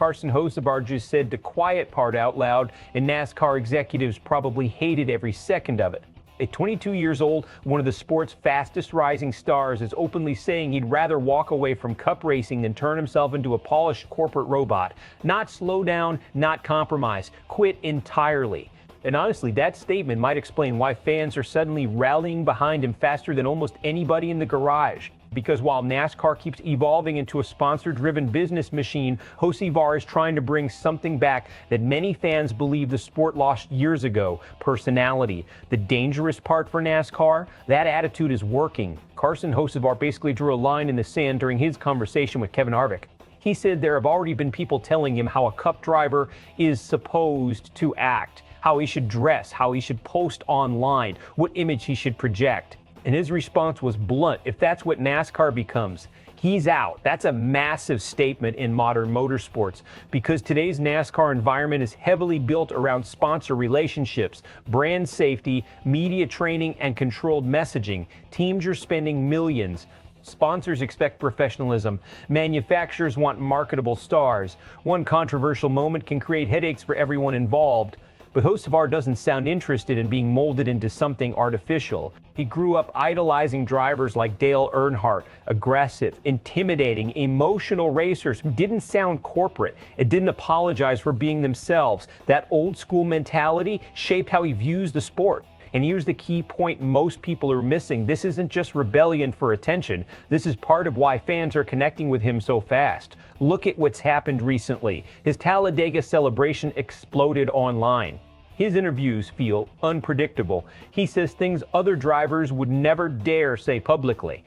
Carson Hocevar just said the quiet part out loud, and NASCAR executives probably hated every second of it. At 22 years old, one of the sport's fastest rising stars is openly saying he'd rather walk away from cup racing than turn himself into a polished corporate robot. Not slow down, not compromise, quit entirely. And honestly, that statement might explain why fans are suddenly rallying behind him faster than almost anybody in the garage. Because while NASCAR keeps evolving into a sponsor-driven business machine, Hocevar is trying to bring something back that many fans believe the sport lost years ago: personality. The dangerous part for NASCAR? That attitude is working. Carson Hocevar basically drew a line in the sand during his conversation with Kevin Harvick. He said there have already been people telling him how a cup driver is supposed to act, how he should dress, how he should post online, what image he should project. And his response was blunt: if that's what NASCAR becomes, he's out. That's a massive statement in modern motorsports, because today's NASCAR environment is heavily built around sponsor relationships, brand safety, media training, and controlled messaging. Teams are spending millions. Sponsors expect professionalism. Manufacturers want marketable stars. One controversial moment can create headaches for everyone involved. But Hocevar doesn't sound interested in being molded into something artificial. He grew up idolizing drivers like Dale Earnhardt, aggressive, intimidating, emotional racers who didn't sound corporate and didn't apologize for being themselves. That old school mentality shaped how he views the sport. And here's the key point most people are missing: this isn't just rebellion for attention. This is part of why fans are connecting with him so fast. Look at what's happened recently. His Talladega celebration exploded online. His interviews feel unpredictable. He says things other drivers would never dare say publicly.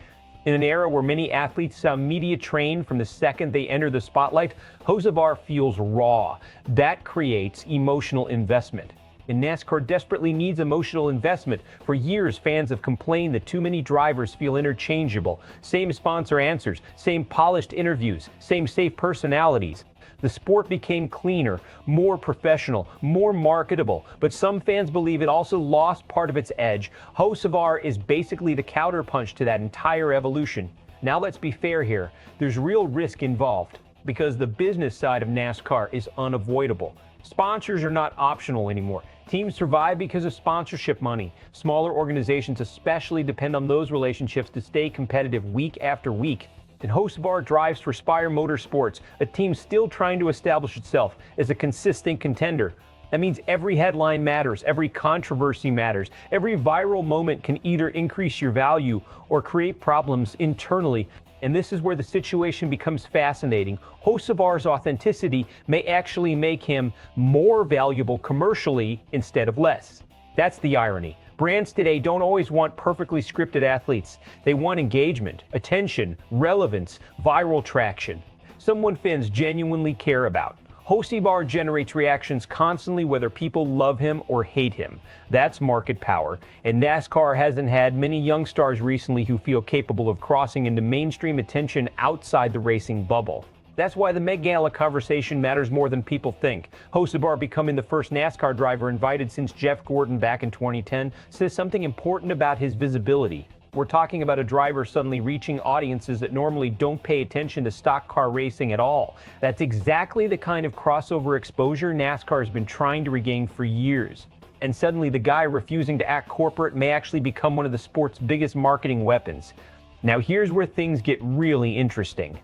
In an era where many athletes sound media trained from the second they enter the spotlight, Hocevar feels raw. That creates emotional investment. And NASCAR desperately needs emotional investment. For years, fans have complained that too many drivers feel interchangeable. Same sponsor answers, same polished interviews, same safe personalities. The sport became cleaner, more professional, more marketable, but some fans believe it also lost part of its edge. Hocevar is basically the counterpunch to that entire evolution. Now let's be fair here. There's real risk involved, because the business side of NASCAR is unavoidable. Sponsors are not optional anymore. Teams survive because of sponsorship money. Smaller organizations especially depend on those relationships to stay competitive week after week. And Hocevar drives for Spire Motorsports, a team still trying to establish itself as a consistent contender. That means every headline matters, every controversy matters, every viral moment can either increase your value or create problems internally. And this is where the situation becomes fascinating. Hocevar's authenticity may actually make him more valuable commercially instead of less. That's the irony. Brands today don't always want perfectly scripted athletes. They want engagement, attention, relevance, viral traction. Someone fans genuinely care about. Hocevar generates reactions constantly, whether people love him or hate him. That's market power. And NASCAR hasn't had many young stars recently who feel capable of crossing into mainstream attention outside the racing bubble. That's why the Met Gala conversation matters more than people think. Hocevar, becoming the first NASCAR driver invited since Jeff Gordon back in 2010, says something important about his visibility. We're talking about a driver suddenly reaching audiences that normally don't pay attention to stock car racing at all. That's exactly the kind of crossover exposure NASCAR has been trying to regain for years. And suddenly the guy refusing to act corporate may actually become one of the sport's biggest marketing weapons. Now here's where things get really interesting.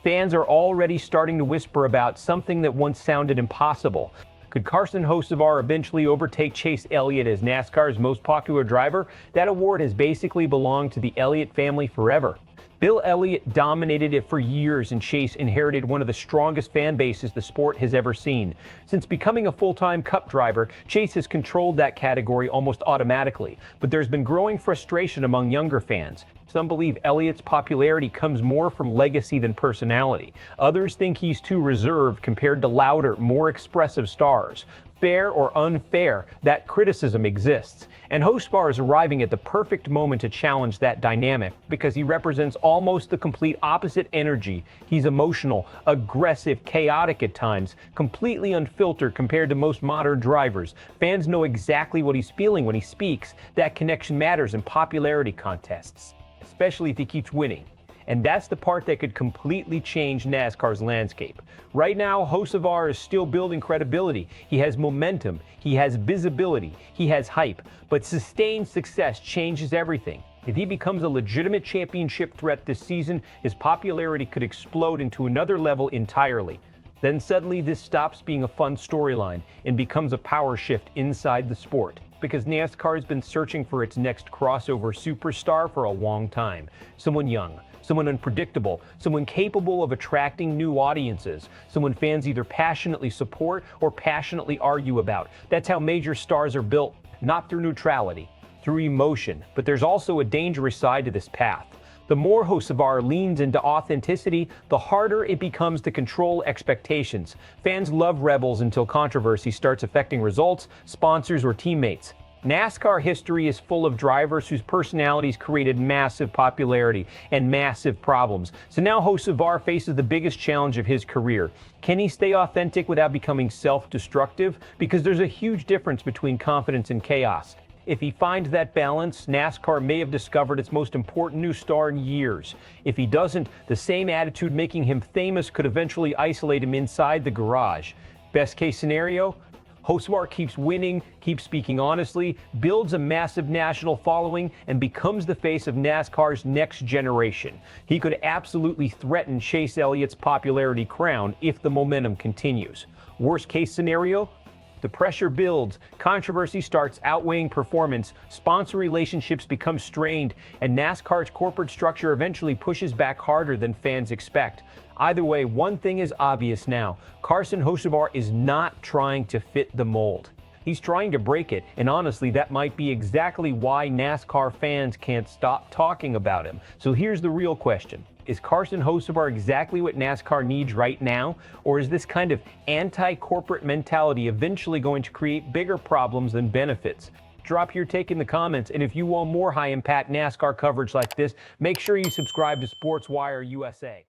Fans are already starting to whisper about something that once sounded impossible. Could Carson Hocevar eventually overtake Chase Elliott as NASCAR's most popular driver? That award has basically belonged to the Elliott family forever. Bill Elliott dominated it for years, and Chase inherited one of the strongest fan bases the sport has ever seen. Since becoming a full-time Cup driver, Chase has controlled that category almost automatically. But there's been growing frustration among younger fans. Some believe Elliott's popularity comes more from legacy than personality. Others think he's too reserved compared to louder, more expressive stars. Fair or unfair, that criticism exists. And Hocevar is arriving at the perfect moment to challenge that dynamic, because he represents almost the complete opposite energy. He's emotional, aggressive, chaotic at times, completely unfiltered compared to most modern drivers. Fans know exactly what he's feeling when he speaks. That connection matters in popularity contests, especially if he keeps winning. and that's the part that could completely change NASCAR's landscape. Right now, Hocevar is still building credibility. He has momentum, he has visibility, he has hype, but sustained success changes everything. If he becomes a legitimate championship threat this season, his popularity could explode into another level entirely. Then suddenly this stops being a fun storyline and becomes a power shift inside the sport. Because NASCAR has been searching for its next crossover superstar for a long time. Someone young, someone unpredictable, someone capable of attracting new audiences, someone fans either passionately support or passionately argue about. That's how major stars are built, not through neutrality, through emotion. But there's also a dangerous side to this path. The more Hocevar leans into authenticity, the harder it becomes to control expectations. Fans love rebels until controversy starts affecting results, sponsors, or teammates. NASCAR history is full of drivers whose personalities created massive popularity and massive problems. So now Hocevar faces the biggest challenge of his career. Can he stay authentic without becoming self-destructive? Because there's a huge difference between confidence and chaos. If he finds that balance, NASCAR may have discovered its most important new star in years. If he doesn't, the same attitude making him famous could eventually isolate him inside the garage. Best case scenario, Hocevar keeps winning, keeps speaking honestly, builds a massive national following, and becomes the face of NASCAR's next generation. He could absolutely threaten Chase Elliott's popularity crown if the momentum continues. Worst case scenario, the pressure builds, controversy starts outweighing performance, sponsor relationships become strained, and NASCAR's corporate structure eventually pushes back harder than fans expect. Either way, one thing is obvious now. Carson Hocevar is not trying to fit the mold. He's trying to break it, and honestly, that might be exactly why NASCAR fans can't stop talking about him. So here's the real question. Is Carson Hocevar exactly what NASCAR needs right now? Or is this kind of anti-corporate mentality eventually going to create bigger problems than benefits? Drop your take in the comments, and if you want more high-impact NASCAR coverage like this, make sure you subscribe to Sportswire USA.